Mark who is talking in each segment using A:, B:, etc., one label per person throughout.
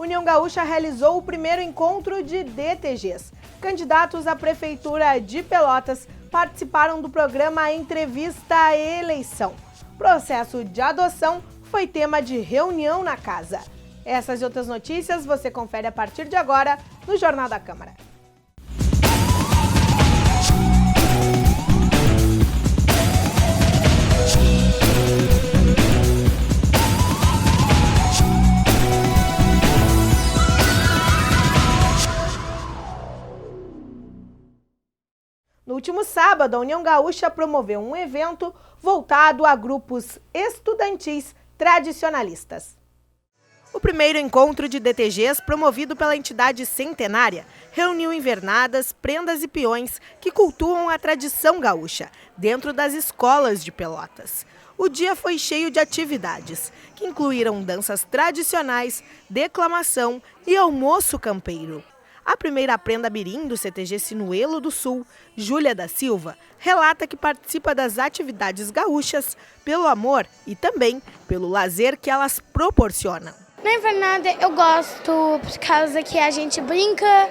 A: União Gaúcha realizou o primeiro encontro de DTGs. Candidatos à Prefeitura de Pelotas participaram do programa Entrevista Eleição. Processo de adoção foi tema de reunião na casa. Essas e outras notícias você confere a partir de agora no Jornal da Câmara. No último sábado, a União Gaúcha promoveu um evento voltado a grupos estudantis tradicionalistas. O primeiro encontro de DTGs, promovido pela entidade centenária, reuniu invernadas, prendas e peões que cultuam a tradição gaúcha, dentro das escolas de Pelotas. O dia foi cheio de atividades, que incluíram danças tradicionais, declamação e almoço campeiro. A primeira prenda mirim do CTG Sinuelo do Sul, Júlia da Silva, relata que participa das atividades gaúchas pelo amor e também pelo lazer que elas proporcionam.
B: Na invernada eu gosto por causa que a gente brinca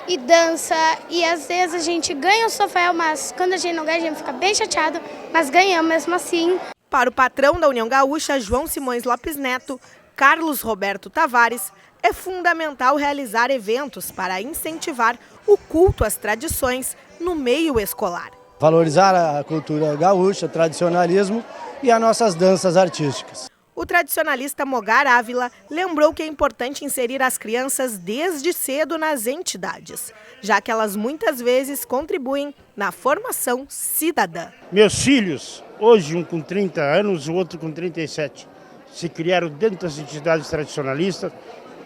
B: e dança e às vezes a gente ganha o troféu, mas quando a gente não ganha a gente fica bem chateado, mas ganhamos mesmo assim.
A: Para o patrão da União Gaúcha, João Simões Lopes Neto, Carlos Roberto Tavares, é fundamental realizar eventos para incentivar o culto às tradições no meio escolar.
C: Valorizar a cultura gaúcha, tradicionalismo e as nossas danças artísticas.
A: O tradicionalista Mogar Ávila lembrou que é importante inserir as crianças desde cedo nas entidades, já que elas muitas vezes contribuem na formação cidadã.
D: Meus filhos, hoje um com 30 anos, o outro com 37, se criaram dentro das entidades tradicionalistas.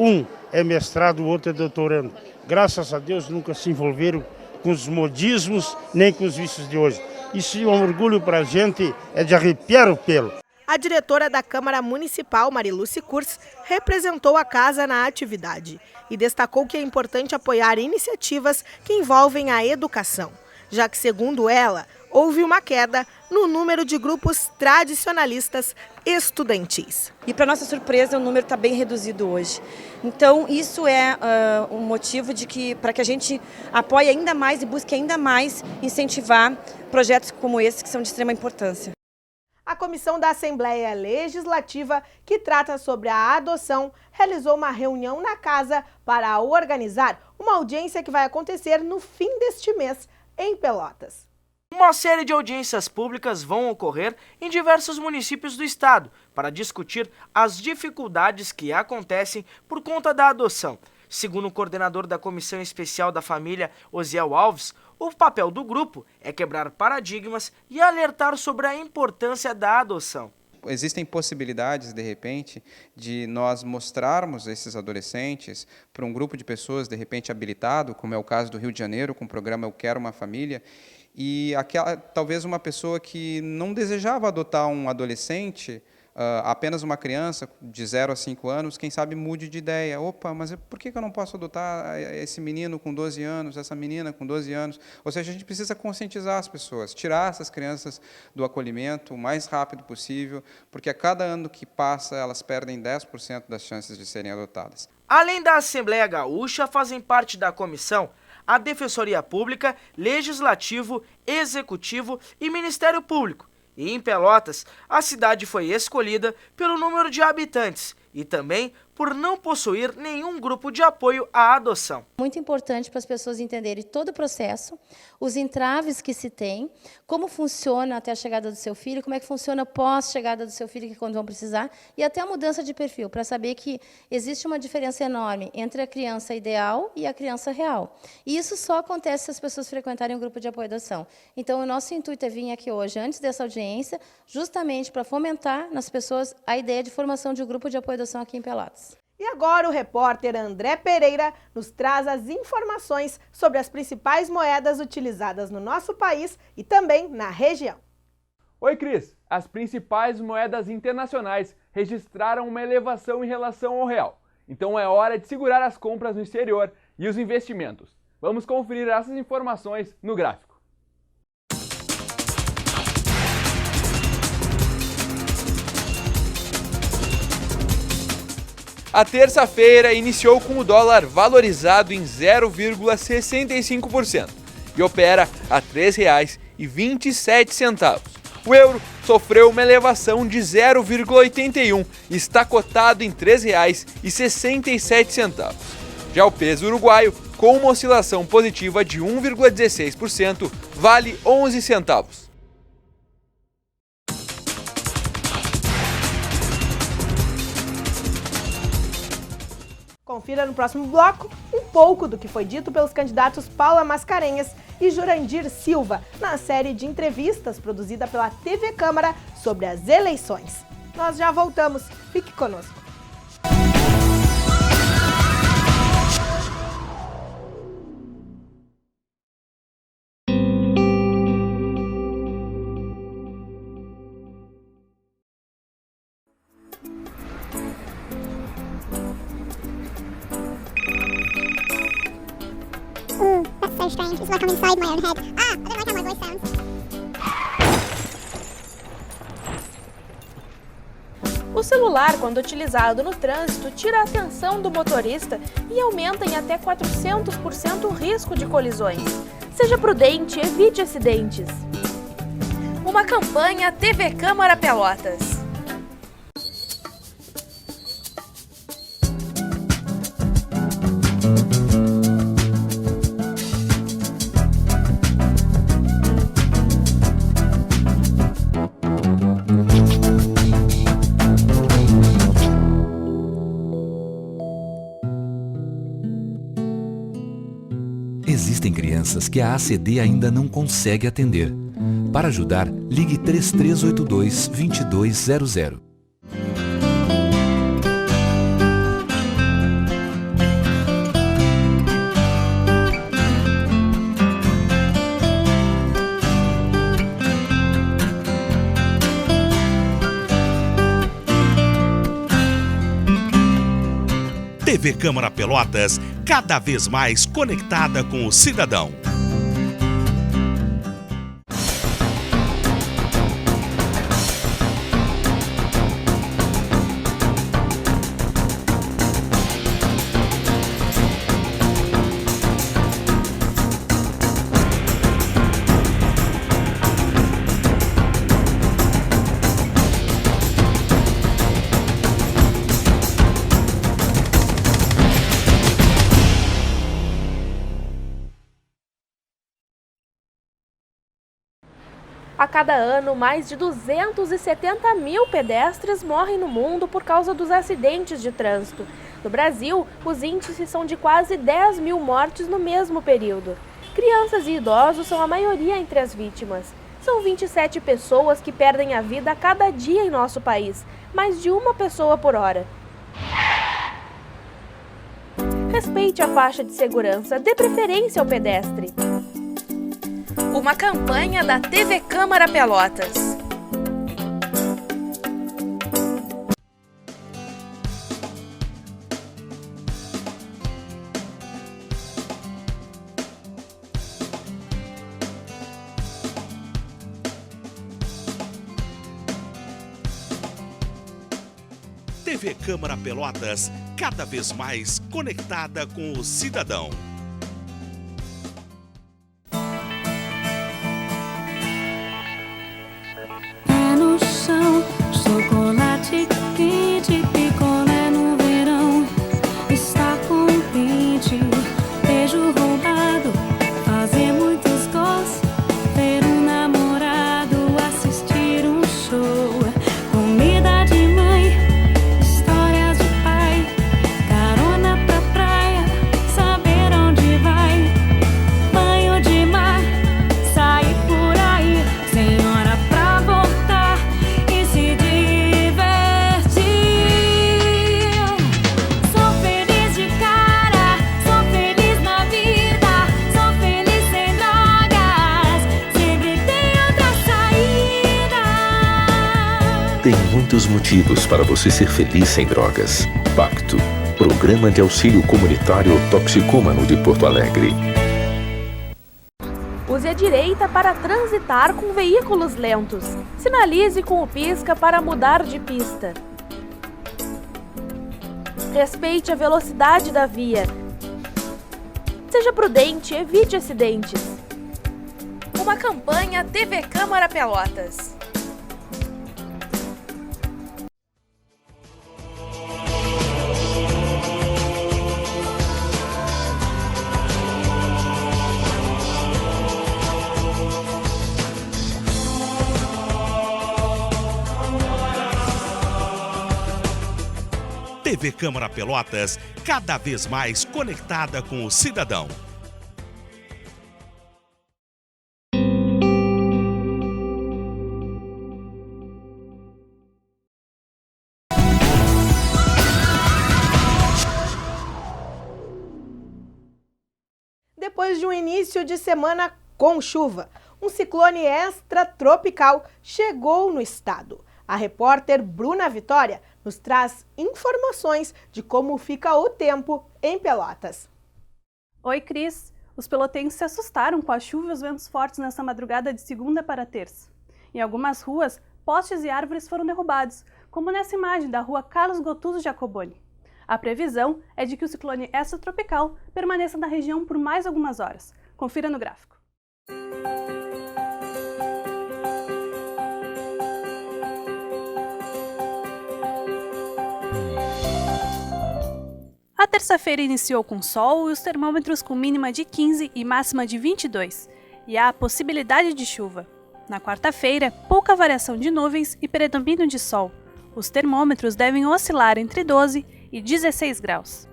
D: Um é mestrado, o outro é doutorando. Graças a Deus nunca se envolveram com os modismos nem com os vícios de hoje. Isso é um orgulho para a gente, é de arrepiar o pelo.
A: A diretora da Câmara Municipal, Mariluce Kurz, representou a casa na atividade e destacou que é importante apoiar iniciativas que envolvem a educação, já que, segundo ela, houve uma queda no número de grupos tradicionalistas estudantis.
E: E, para nossa surpresa, o número está bem reduzido hoje. Então, isso é um motivo para que a gente apoie ainda mais e busque ainda mais incentivar projetos como esse, que são de extrema importância.
A: A Comissão da Assembleia Legislativa, que trata sobre a adoção, realizou uma reunião na casa para organizar uma audiência que vai acontecer no fim deste mês, em Pelotas.
F: Uma série de audiências públicas vão ocorrer em diversos municípios do estado para discutir as dificuldades que acontecem por conta da adoção. Segundo o coordenador da Comissão Especial da Família, Osiel Alves, o papel do grupo é quebrar paradigmas e alertar sobre a importância da adoção.
G: Existem possibilidades, de repente, de nós mostrarmos esses adolescentes para um grupo de pessoas, de repente, habilitado, como é o caso do Rio de Janeiro, com o programa Eu Quero Uma Família, e talvez uma pessoa que não desejava adotar um adolescente, apenas uma criança de 0 a 5 anos, quem sabe mude de ideia. Opa, mas por que eu não posso adotar esse menino com 12 anos, essa menina com 12 anos? Ou seja, a gente precisa conscientizar as pessoas, tirar essas crianças do acolhimento o mais rápido possível, porque a cada ano que passa, elas perdem 10% das chances de serem adotadas.
F: Além da Assembleia Gaúcha, fazem parte da comissão a Defensoria Pública, Legislativo, Executivo e Ministério Público. E em Pelotas, a cidade foi escolhida pelo número de habitantes e também por não possuir nenhum grupo de apoio à adoção.
H: Muito importante para as pessoas entenderem todo o processo, os entraves que se tem, como funciona até a chegada do seu filho, como é que funciona pós-chegada do seu filho, que quando vão precisar, e até a mudança de perfil, para saber que existe uma diferença enorme entre a criança ideal e a criança real. E isso só acontece se as pessoas frequentarem um grupo de apoio à adoção. Então, o nosso intuito é vir aqui hoje, antes dessa audiência, justamente para fomentar nas pessoas a ideia de formação de um grupo de apoio à adoção aqui em Pelotas.
A: E agora o repórter André Pereira nos traz as informações sobre as principais moedas utilizadas no nosso país e também na região.
I: Oi, Cris! As principais moedas internacionais registraram uma elevação em relação ao real. Então é hora de segurar as compras no exterior e os investimentos. Vamos conferir essas informações no gráfico. A terça-feira iniciou com o dólar valorizado em 0,65% e opera a R$ 3,27. O euro sofreu uma elevação de 0,81 e está cotado em R$ 3,67. Já o peso uruguaio, com uma oscilação positiva de 1,16%, vale 11 centavos.
A: Confira no próximo bloco um pouco do que foi dito pelos candidatos Paula Mascarenhas e Jurandir Silva na série de entrevistas produzida pela TV Câmara sobre as eleições. Nós já voltamos, fique conosco.
J: That's so strange. It's like I'm inside my own head. I don't like how my voice sounds.
K: O celular, quando utilizado no trânsito, tira a atenção do motorista e aumenta em até 400% o risco de colisões. Seja prudente, evite acidentes. Uma campanha TV Câmara Pelotas.
L: Existem crianças que a ACD ainda não consegue atender. Para ajudar, ligue 3382-2200.
M: TV Câmara Pelotas, cada vez mais conectada com o cidadão.
K: A cada ano, mais de 270 mil pedestres morrem no mundo por causa dos acidentes de trânsito. No Brasil, os índices são de quase 10 mil mortes no mesmo período. Crianças e idosos são a maioria entre as vítimas. São 27 pessoas que perdem a vida a cada dia em nosso país, mais de uma pessoa por hora. Respeite a faixa de segurança, dê preferência ao pedestre. Uma campanha da TV Câmara Pelotas.
M: TV Câmara Pelotas, cada vez mais conectada com o cidadão.
N: Chocolate quente, picolé no verão. Está contente, beijo roubado, fazer muitos gols, ter um namorado, assistir um show, comida de mãe, histórias de pai, carona pra praia, saber onde vai, banho de mar, sair por aí, sem hora pra voltar e se
O: Tem muitos motivos para você ser feliz sem drogas. Pacto, Programa de Auxílio Comunitário Toxicômano de Porto Alegre.
K: Use a direita para transitar com veículos lentos. Sinalize com o pisca para mudar de pista. Respeite a velocidade da via. Seja prudente, evite acidentes.
P: Uma campanha TV Câmara Pelotas.
M: TV Câmara Pelotas, cada vez mais conectada com o cidadão.
A: Depois de um início de semana com chuva, um ciclone extratropical chegou no estado. A repórter Bruna Vitória nos traz informações de como fica o tempo em Pelotas.
Q: Oi, Cris. Os pelotenses se assustaram com a chuva e os ventos fortes nesta madrugada de segunda para terça. Em algumas ruas, postes e árvores foram derrubados, como nessa imagem da rua Carlos Gotuso Jacoboni. A previsão é de que o ciclone extratropical permaneça na região por mais algumas horas. Confira no gráfico. A terça-feira iniciou com sol e os termômetros com mínima de 15 e máxima de 22, e há a possibilidade de chuva. Na quarta-feira, pouca variação de nuvens e predomínio de sol. Os termômetros devem oscilar entre 12 e 16 graus.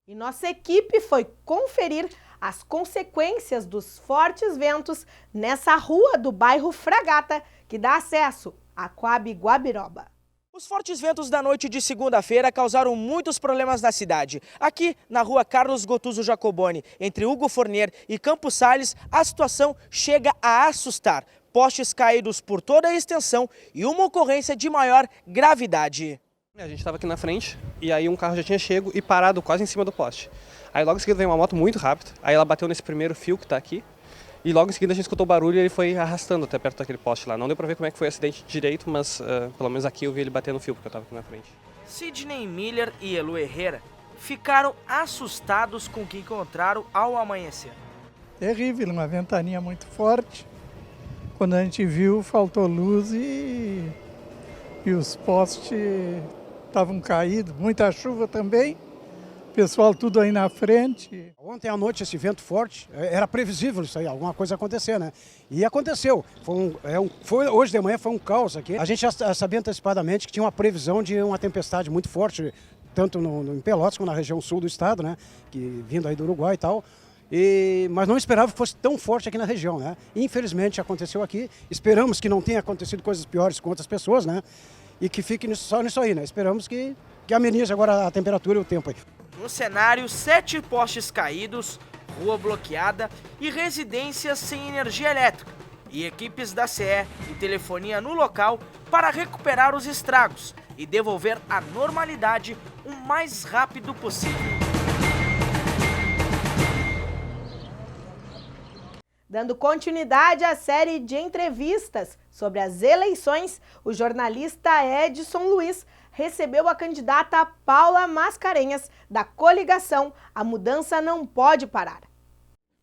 A: E nossa equipe foi conferir as consequências dos fortes ventos nessa rua do bairro Fragata, que dá acesso à Coab Guabiroba.
F: Os fortes ventos da noite de segunda-feira causaram muitos problemas na cidade. Aqui, na rua Carlos Gotuso Jacoboni, entre Hugo Fornier e Campos Sales, a situação chega a assustar. Postes caídos por toda a extensão e uma ocorrência de maior gravidade.
R: A gente estava aqui na frente e aí um carro já tinha chego e parado quase em cima do poste. Aí logo em seguida veio uma moto muito rápida, aí ela bateu nesse primeiro fio que está aqui e logo em seguida a gente escutou o barulho e ele foi arrastando até perto daquele poste lá. Não deu para ver como é que foi o acidente direito, mas pelo menos aqui eu vi ele bater no fio porque eu estava aqui na frente.
F: Sidney Miller e Elu Herrera ficaram assustados com o que encontraram ao amanhecer.
S: Terrível, uma ventania muito forte. Quando a gente viu, faltou luz e os postes estavam caídos, muita chuva também, pessoal tudo aí na frente.
T: Ontem à noite esse vento forte, era previsível isso aí, alguma coisa acontecer, né? E aconteceu, hoje de manhã foi um caos aqui. A gente já sabia antecipadamente que tinha uma previsão de uma tempestade muito forte, tanto em Pelotas como na região sul do estado, né? Que, vindo aí do Uruguai e tal. Mas não esperava que fosse tão forte aqui na região, né? Infelizmente aconteceu aqui, esperamos que não tenha acontecido coisas piores com outras pessoas, né? E que fique só nisso aí, né? Esperamos que amenize agora a temperatura e o tempo aí.
F: No cenário, 7 postes caídos, rua bloqueada e residências sem energia elétrica. E equipes da CE e telefonia no local para recuperar os estragos e devolver a normalidade o mais rápido possível.
A: Dando continuidade à série de entrevistas sobre as eleições, o jornalista Edson Luiz recebeu a candidata Paula Mascarenhas, da coligação A Mudança Não Pode Parar.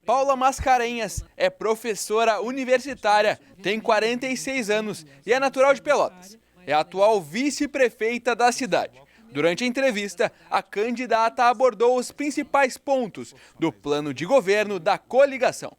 I: Paula Mascarenhas é professora universitária, tem 46 anos e é natural de Pelotas. É a atual vice-prefeita da cidade. Durante a entrevista, a candidata abordou os principais pontos do plano de governo da coligação.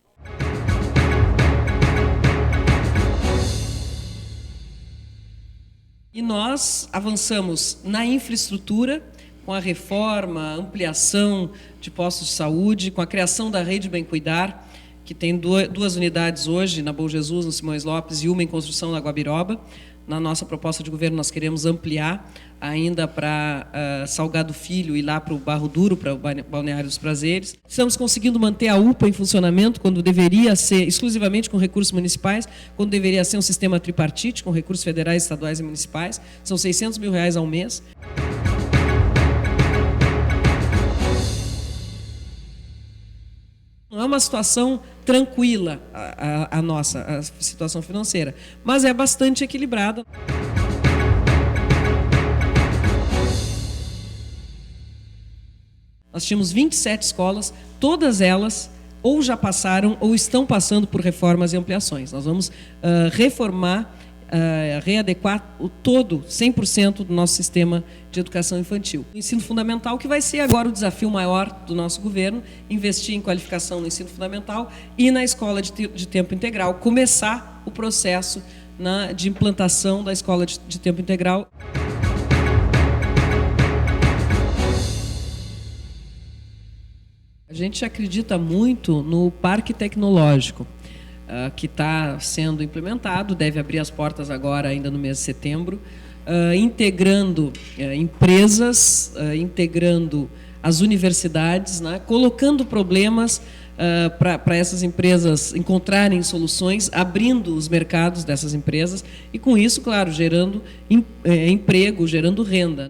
U: E nós avançamos na infraestrutura, com a reforma, a ampliação de postos de saúde, com a criação da Rede Bem Cuidar, que tem duas unidades hoje, na Bom Jesus, no Simões Lopes, e uma em construção na Guabiroba. Na nossa proposta de governo, nós queremos ampliar ainda para Salgado Filho e lá para o Barro Duro, para o Balneário dos Prazeres. Estamos conseguindo manter a UPA em funcionamento, quando deveria ser exclusivamente com recursos municipais, quando deveria ser um sistema tripartite, com recursos federais, estaduais e municipais. São R$600 mil ao mês. é uma situação tranquila a nossa situação financeira, mas é bastante equilibrada. Nós tínhamos 27 escolas, todas elas ou já passaram ou estão passando por reformas e ampliações. Nós vamos reformar, readequar o todo, 100% do nosso sistema de educação infantil. O ensino fundamental, que vai ser agora o desafio maior do nosso governo, investir em qualificação no ensino fundamental e na escola de tempo integral, começar o processo de implantação da escola de tempo integral. A gente acredita muito no parque tecnológico, que está sendo implementado, deve abrir as portas agora, ainda no mês de setembro, integrando empresas, integrando as universidades, né, colocando problemas para essas empresas encontrarem soluções, abrindo os mercados dessas empresas e, com isso, claro, gerando emprego, gerando renda.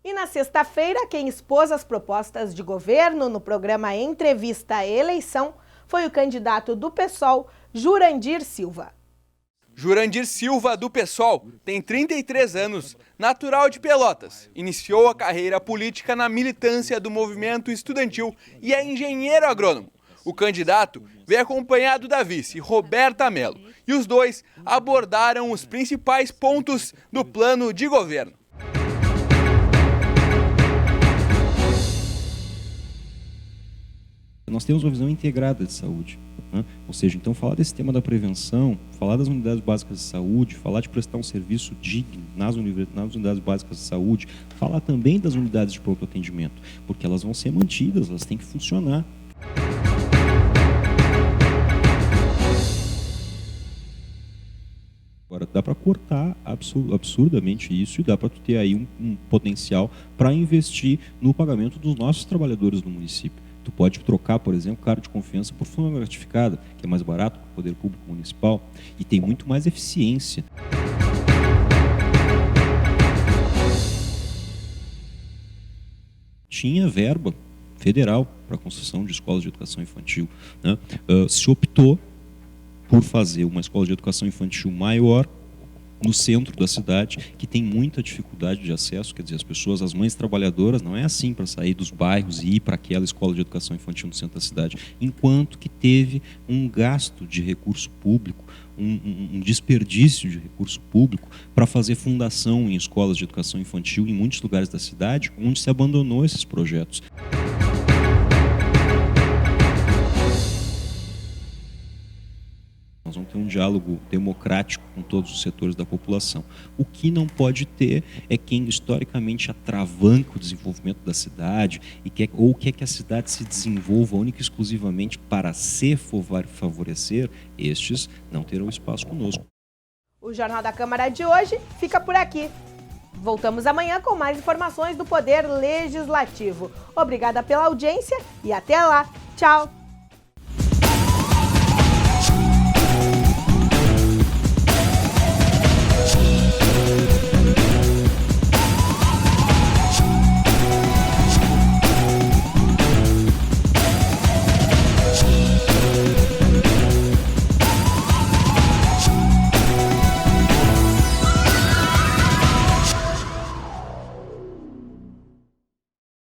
A: E na sexta-feira, quem expôs as propostas de governo no programa Entrevista à Eleição foi o candidato do PSOL, Jurandir Silva.
B: Jurandir Silva, do PSOL, tem 33 anos, natural de Pelotas. Iniciou a carreira política na militância do movimento estudantil e é engenheiro agrônomo. O candidato veio acompanhado da vice, Roberta Mello, e os dois abordaram os principais pontos do plano de governo.
V: Nós temos uma visão integrada de saúde, né? Ou seja, então falar desse tema da prevenção, falar das unidades básicas de saúde, falar de prestar um serviço digno nas unidades básicas de saúde, falar também das unidades de pronto atendimento, porque elas vão ser mantidas, elas têm que funcionar. Agora, dá para cortar absurdamente isso e dá para ter aí um potencial para investir no pagamento dos nossos trabalhadores do município. Tu pode trocar, por exemplo, cargo de confiança por forma gratificada, que é mais barato para o poder público municipal e tem muito mais eficiência. Tinha verba federal para a construção de escolas de educação infantil, né? Se optou por fazer uma escola de educação infantil maior no centro da cidade, que tem muita dificuldade de acesso, quer dizer, as pessoas, as mães trabalhadoras, não é assim para sair dos bairros e ir para aquela escola de educação infantil no centro da cidade, enquanto que teve um gasto de recurso público, um desperdício de recurso público para fazer fundação em escolas de educação infantil em muitos lugares da cidade, onde se abandonou esses projetos. Nós vamos ter um diálogo democrático com todos os setores da população. O que não pode ter é quem historicamente atravanca o desenvolvimento da cidade ou quer que a cidade se desenvolva única e exclusivamente para se favorecer, estes não terão espaço conosco.
A: O Jornal da Câmara de hoje fica por aqui. Voltamos amanhã com mais informações do Poder Legislativo. Obrigada pela audiência e até lá. Tchau!